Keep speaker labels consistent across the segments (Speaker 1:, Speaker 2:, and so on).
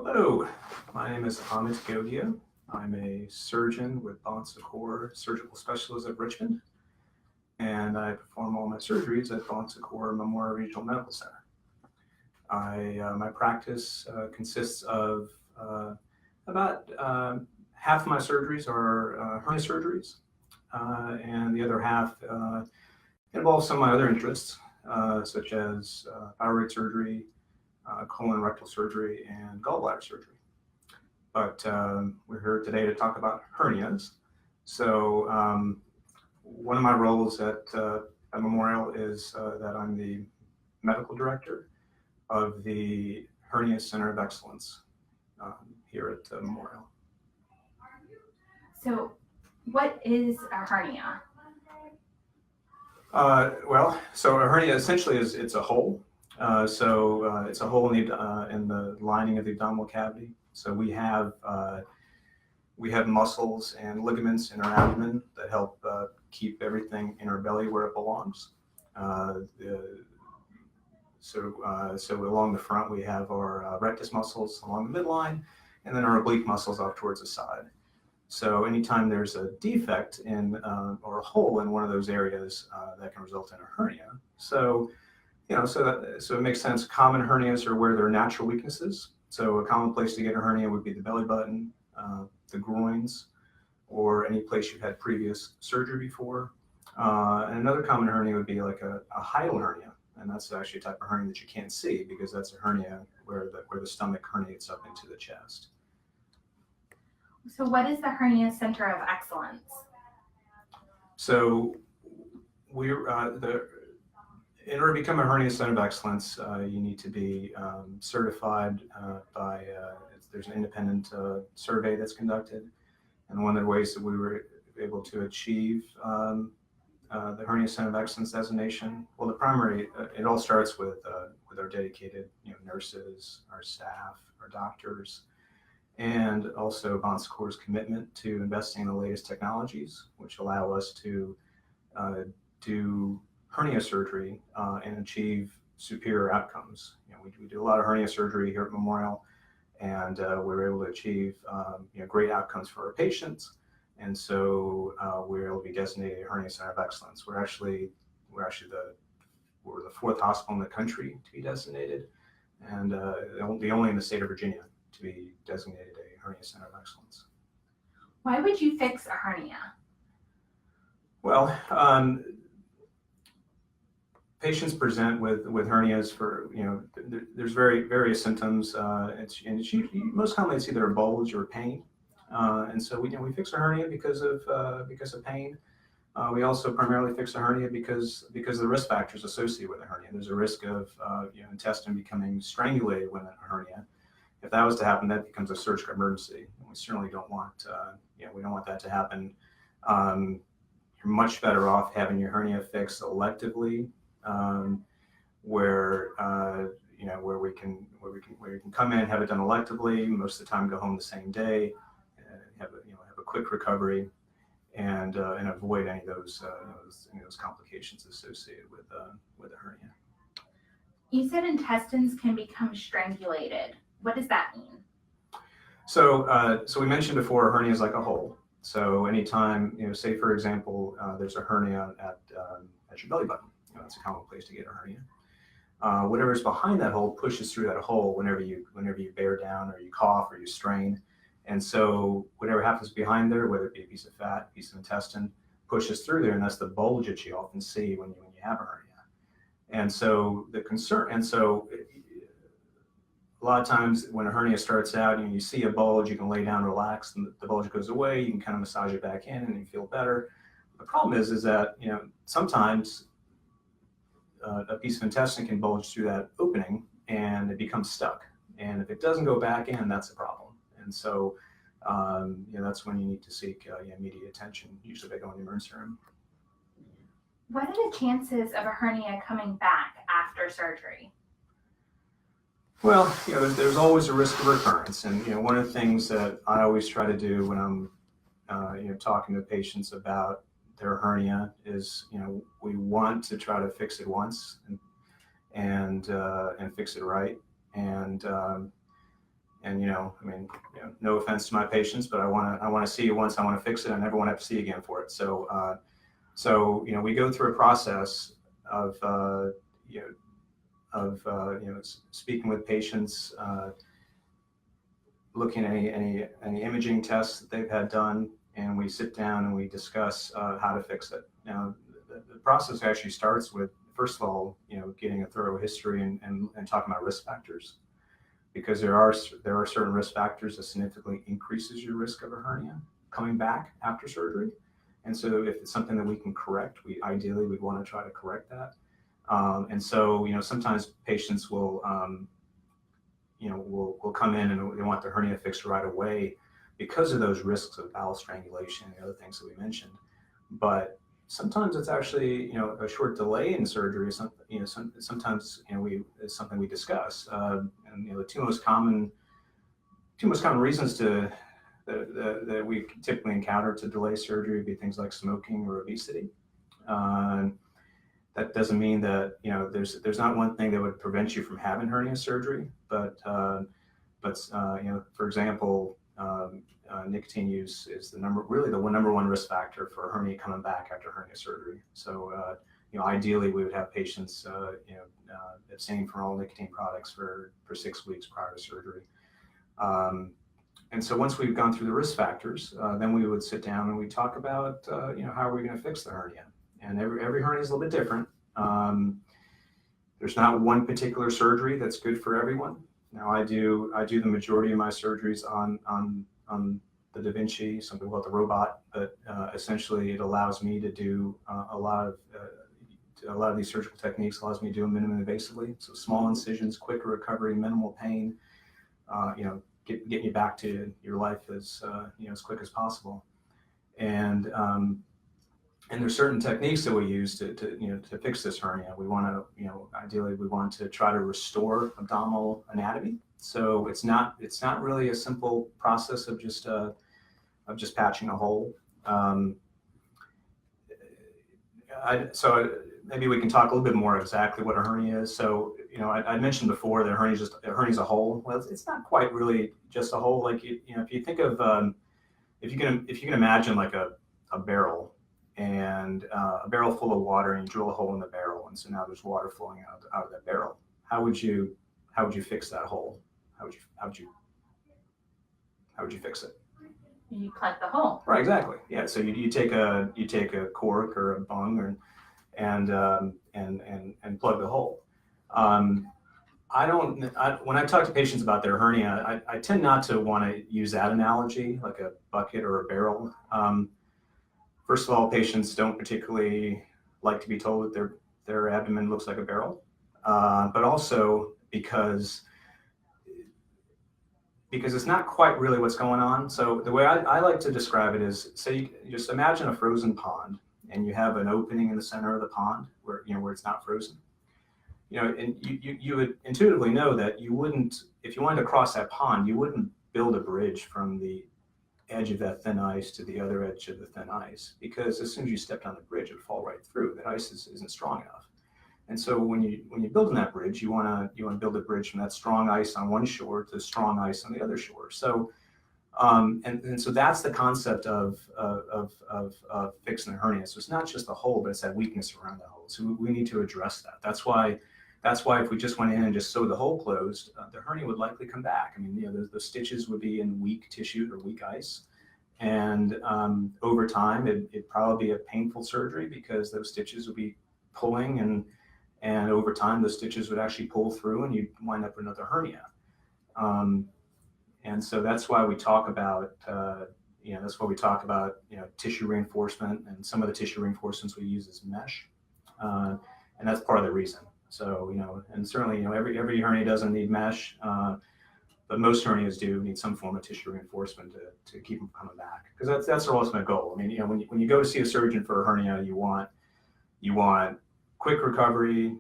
Speaker 1: Hello, my name is Amit Gogia. I'm a surgeon with Secours Surgical Specialist of Richmond, and I perform all my surgeries at Secours Memorial Regional Medical Center. My practice consists of about half of my surgeries are hernia surgeries, and the other half involves some of my other interests, such as thyroid surgery, colon rectal surgery, and gallbladder surgery. But we're here today to talk about hernias. So one of my roles at Memorial is that I'm the medical director of the Hernia Center of Excellence here at Memorial.
Speaker 2: So what is a hernia?
Speaker 1: So a hernia essentially it's a hole. It's a hole in the lining of the abdominal cavity. So we have muscles and ligaments in our abdomen that help keep everything in our belly where it belongs. So along the front we have our rectus muscles along the midline, and then our oblique muscles off towards the side. So anytime there's a defect in or a hole in one of those areas, that can result in a hernia. So it makes sense. Common hernias are where there are natural weaknesses. So a common place to get a hernia would be the belly button, the groins, or any place you've had previous surgery before. And another common hernia would be like a hiatal hernia, and that's actually a type of hernia that you can't see because that's a hernia where the stomach herniates up into the chest.
Speaker 2: So what is the Hernia Center of Excellence?
Speaker 1: So in order to become a Hernia Center of Excellence, you need to be certified by, there's an independent survey that's conducted. And one of the ways that we were able to achieve the Hernia Center of Excellence designation, well, it all starts with our dedicated nurses, our staff, our doctors, and also Secours' commitment to investing in the latest technologies, which allow us to do hernia surgery and achieve superior outcomes. We do a lot of hernia surgery here at Memorial, and we're able to achieve great outcomes for our patients. And so we're able to be designated a Hernia Center of Excellence. We're the fourth hospital in the country to be designated, and the only in the state of Virginia to be designated a Hernia Center of Excellence.
Speaker 2: Why would you fix a hernia?
Speaker 1: Well, patients present with hernias for, there's various symptoms. Most commonly it's either a bulge or pain. And so we fix a hernia because of pain. We also primarily fix a hernia because of the risk factors associated with a hernia. There's a risk of intestine becoming strangulated with a hernia. If that was to happen, that becomes a surgical emergency. And we certainly don't want that to happen. You're much better off having your hernia fixed electively, where you can come in, have it done electively, most of the time go home the same day, have a quick recovery, and avoid any of those complications associated with a hernia.
Speaker 2: You said intestines can become strangulated. What does that mean?
Speaker 1: So we mentioned before, a hernia is like a hole. So anytime, say for example, there's a hernia at your belly button. That's a common place to get a hernia. Whatever's behind that hole pushes through that hole whenever you bear down or you cough or you strain. And so whatever happens behind there, whether it be a piece of fat, a piece of intestine, pushes through there, and that's the bulge that you often see when you have a hernia. And so a lot of times when a hernia starts out, you see a bulge, you can lay down, relax, and the bulge goes away. You can kind of massage it back in, and you feel better. The problem is that sometimes a piece of intestine can bulge through that opening, and it becomes stuck. And if it doesn't go back in, that's a problem. And so that's when you need to seek immediate attention, usually by going to the emergency room.
Speaker 2: What are the chances of a hernia coming back after surgery?
Speaker 1: Well, there's always a risk of recurrence, and one of the things that I always try to do when I'm talking to patients about their hernia is we want to try to fix it once and fix it right, and And I mean, no offense to my patients, but I want to see you once. I want to fix it. I never want to have to see you again for it. So we go through a process of speaking with patients, looking at any imaging tests that they've had done, and we sit down and we discuss how to fix it. Now, the process actually starts with, first of all, getting a thorough history and talking about risk factors, because there are certain risk factors that significantly increases your risk of a hernia coming back after surgery. And so if it's something that we can correct, we'd want to try to correct that. And so, sometimes patients will come in and they want their hernia fixed right away because of those risks of bowel strangulation and the other things that we mentioned. But sometimes it's actually, a short delay in surgery. Sometimes, it's something we discuss. And the two most common reasons that we typically encounter to delay surgery would be things like smoking or obesity. That doesn't mean that there's not one thing that would prevent you from having hernia surgery, but for example, nicotine use is the number one risk factor for hernia coming back after hernia surgery. So ideally we would have patients abstaining from all nicotine products for 6 weeks prior to surgery. And so once we've gone through the risk factors, then we would sit down and we talk about how are we going to fix the hernia. And every hernia is a little bit different. There's not one particular surgery that's good for everyone. Now I do the majority of my surgeries on the Da Vinci, some people call it the robot, but essentially it allows me to do a lot of these surgical techniques. Allows me to do them minimally invasively, so small incisions, quicker recovery, minimal pain. Getting you back to your life as quick as possible. And there's certain techniques that we use to fix this hernia. We want to, ideally, we want to try to restore abdominal anatomy. So it's not really a simple process of just patching a hole. So maybe we can talk a little bit more exactly what a hernia is. So I mentioned before that a hernia is a hole. Well, it's not quite really just a hole. Like if you think of if you can imagine like a barrel. And a barrel full of water, and you drill a hole in the barrel, and so now there's water flowing out of that barrel. How would you fix that hole? How would you fix it?
Speaker 2: You plug the hole.
Speaker 1: Right, exactly. Yeah. So you take a cork or a bung and plug the hole. When I talk to patients about their hernia, I tend not to want to use that analogy, like a bucket or a barrel. First of all, patients don't particularly like to be told that their abdomen looks like a barrel, but also because it's not quite really what's going on. So the way I like to describe it is, say you just imagine a frozen pond, and you have an opening in the center of the pond where it's not frozen. And you would intuitively know that you wouldn't, if you wanted to cross that pond, you wouldn't build a bridge from the edge of that thin ice to the other edge of the thin ice, because as soon as you stepped on the bridge, it would fall right through. That ice isn't strong enough. And so when you're building that bridge, you want to build a bridge from that strong ice on one shore to strong ice on the other shore. So and so that's the concept of fixing a hernia. So it's not just the hole, but it's that weakness around the hole. So we need to address that. That's why if we just went in and just sewed the hole closed, the hernia would likely come back. I mean, the stitches would be in weak tissue or weak ice. And over time, it'd probably be a painful surgery, because those stitches would be pulling, and over time, those stitches would actually pull through, and you'd wind up with another hernia. And so that's why we talk about, tissue reinforcement, and some of the tissue reinforcements we use is mesh. And that's part of the reason. So, and certainly, every hernia doesn't need mesh, but most hernias do need some form of tissue reinforcement to keep them coming back, because that's our ultimate goal. I mean, when you go to see a surgeon for a hernia, you want quick recovery,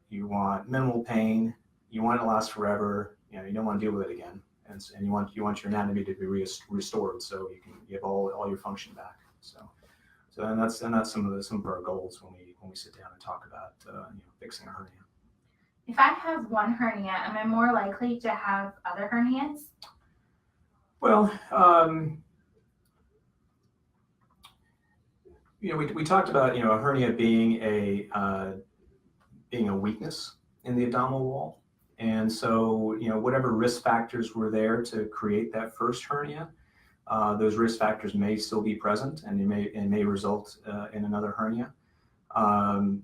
Speaker 1: you want minimal pain, you want it to last forever. You don't want to deal with it again, and you want your anatomy to be restored, so you have all your function back. So that's some of our goals when we sit down and talk about fixing a hernia.
Speaker 2: If I have one hernia, am I more likely to have other hernias?
Speaker 1: Well, we talked about a hernia being a weakness in the abdominal wall, and so whatever risk factors were there to create that first hernia, those risk factors may still be present, and may result in another hernia. Um,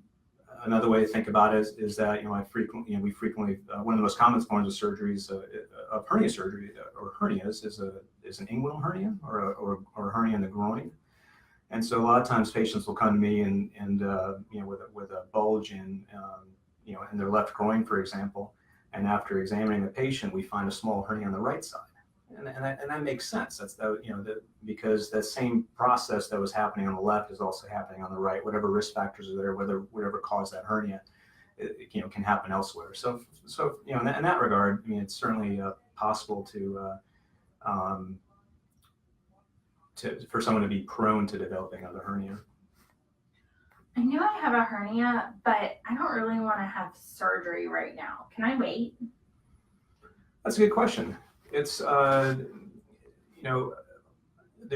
Speaker 1: Another way to think about it is that we frequently one of the most common forms of surgeries of hernia surgery or hernias is an inguinal hernia or a hernia in the groin. And so a lot of times patients will come to me and with a bulge in their left groin, for example, and after examining the patient, we find a small hernia on the right side. And that makes sense. Because the same process that was happening on the left is also happening on the right. Whatever risk factors are there, whatever caused that hernia, can happen elsewhere. So in that regard, I mean, it's certainly possible for someone to be prone to developing another hernia.
Speaker 2: I know I have a hernia, but I don't really want to have surgery right now. Can I wait?
Speaker 1: That's a good question. It's the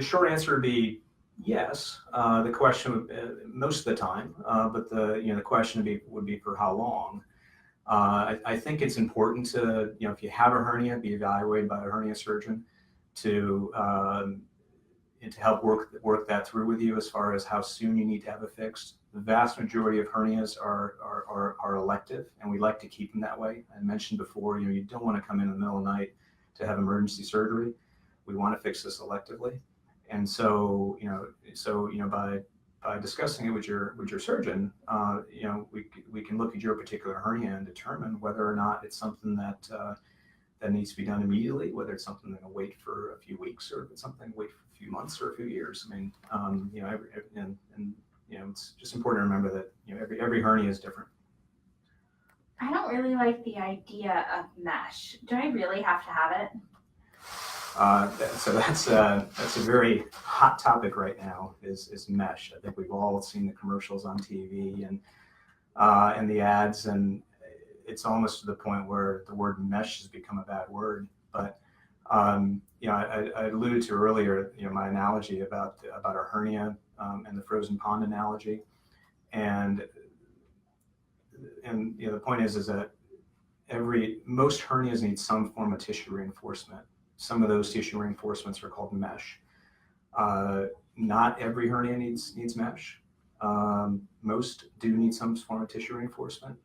Speaker 1: short answer would be yes. The question most of the time, but the question would be for how long. I think it's important to if you have a hernia, be evaluated by a hernia surgeon to help work that through with you as far as how soon you need to have it fixed. The vast majority of hernias are elective, and we like to keep them that way. I mentioned before, you don't want to come in the middle of the night to have emergency surgery. We want to fix this electively, and so by discussing it with your surgeon, we can look at your particular hernia and determine whether or not it's something that needs to be done immediately, whether it's something that will wait for a few weeks or if it's something wait for a few months or a few years. I mean, it's just important to remember that every hernia is different.
Speaker 2: I don't really like the idea of mesh. Do I really have to have it?
Speaker 1: So that's a very hot topic right now is mesh. I think we've all seen the commercials on TV and the ads, and it's almost to the point where the word mesh has become a bad word. But I alluded to earlier, my analogy about our hernia and the frozen pond analogy, and the point is that most hernias need some form of tissue reinforcement. Some of those tissue reinforcements are called mesh. Not every hernia needs mesh. Most do need some form of tissue reinforcement.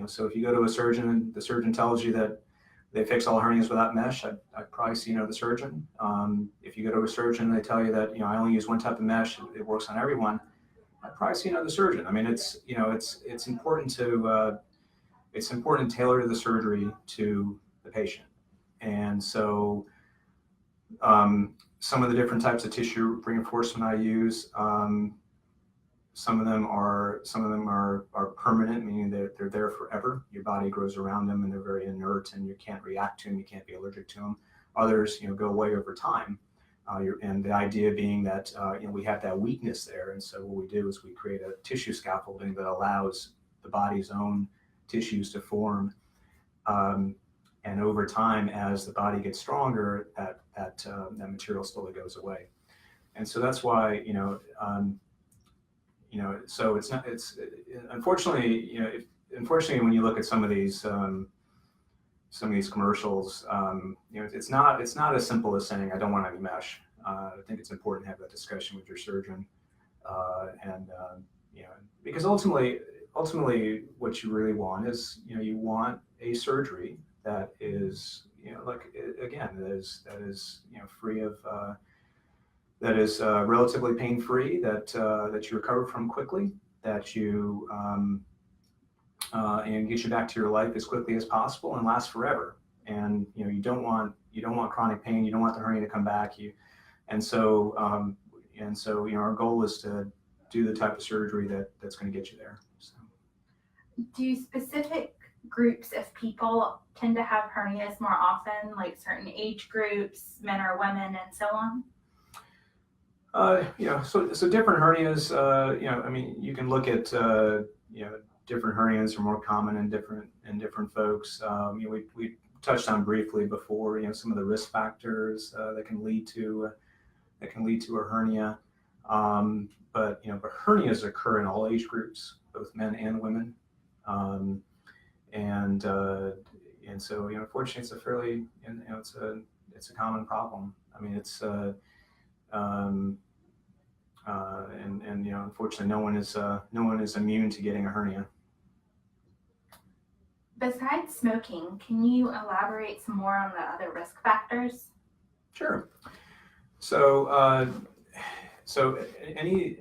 Speaker 1: So if you go to a surgeon and the surgeon tells you that they fix all hernias without mesh, I'd probably see another surgeon. If you go to a surgeon and they tell you that I only use one type of mesh, it works on everyone, I'd probably see another surgeon. I mean, it's important to tailor the surgery to the patient, and so some of the different types of tissue reinforcement I use. Some of them are permanent, meaning they're there forever. Your body grows around them and they're very inert and you can't react to them, you can't be allergic to them. Others, go away over time. And the idea being that we have that weakness there, and so what we do is we create a tissue scaffolding that allows the body's own tissues to form. And over time, as the body gets stronger, that material slowly goes away. And so that's why so it's not. Unfortunately, unfortunately, when you look at some of these commercials, it's not as simple as saying I don't want any mesh. I think it's important to have that discussion with your surgeon, because ultimately, what you really want is you want a surgery that is that is free of. That is relatively pain-free, that you recover from quickly, that you and get you back to your life as quickly as possible and last forever. And you don't want chronic pain. You don't want the hernia to come back. So our goal is to do the type of surgery that's going to get you there. So.
Speaker 2: Do specific groups of people tend to have hernias more often, like certain age groups, men or women, and so on?
Speaker 1: So different hernias, I mean, you can look at, different hernias are more common in different folks. We touched on briefly before, some of the risk factors that can lead to a hernia. But hernias occur in all age groups, both men and women, and so unfortunately, it's a fairly it's a common problem. I mean, it's unfortunately, no one is immune to getting a hernia.
Speaker 2: Besides smoking, can you elaborate some more on the other risk factors?
Speaker 1: Sure. So any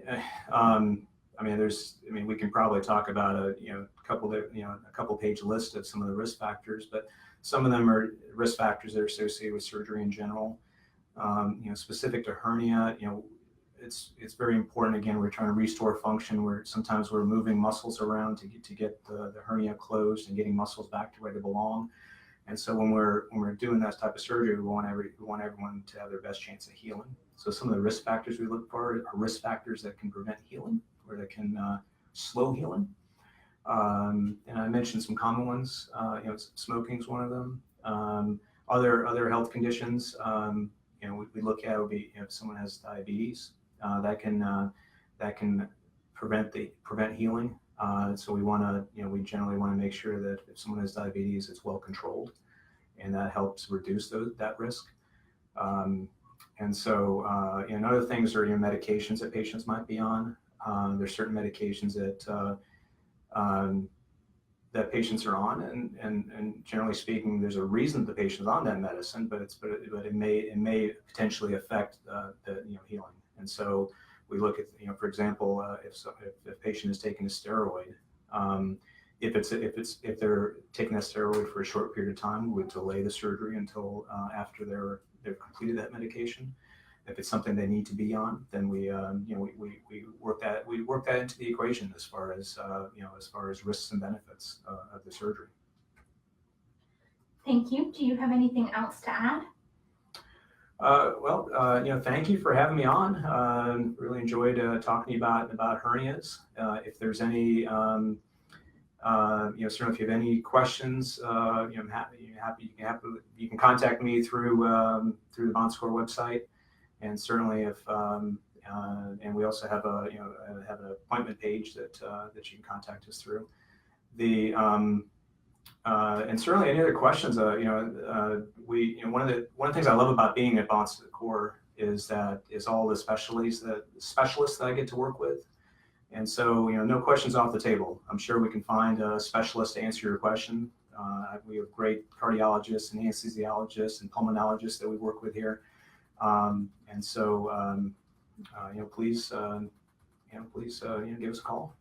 Speaker 1: we can probably talk about a couple page list of some of the risk factors, but some of them are risk factors that are associated with surgery in general. Specific to hernia, it's very important. Again, we're trying to restore function. Sometimes we're moving muscles around to get the hernia closed and getting muscles back to where they belong. And so when we're doing that type of surgery, we want everyone to have their best chance of healing. So some of the risk factors we look for are risk factors that can prevent healing or that can slow healing. And I mentioned some common ones. Smoking is one of them. Other health conditions, we look at would be if someone has diabetes, that can prevent healing. So we generally want to make sure that if someone has diabetes, it's well controlled, and that helps reduce that risk. And so, other things are medications that patients might be on. There's certain medications that patients are on, and generally speaking, there's a reason the patient's on that medicine, but it may potentially affect the healing. And so we look at, for example, if a patient is taking a steroid, if they're taking a steroid for a short period of time, we would delay the surgery until after they've completed that medication. If it's something they need to be on, then we work that into the equation as far as risks and benefits of the surgery.
Speaker 2: Thank you. Do you have anything else to add?
Speaker 1: Thank you for having me on. Really enjoyed talking to you about hernias. If there's any, certainly if you have any questions, I'm happy. You can contact me through the Secours website, and certainly if and we also have have an appointment page that you can contact us through. And certainly any other questions, one of the things I love about being at Secours is all the specialists that I get to work with. And so, no questions off the table. I'm sure we can find a specialist to answer your question. We have great cardiologists and anesthesiologists and pulmonologists that we work with here. And so, please give us a call.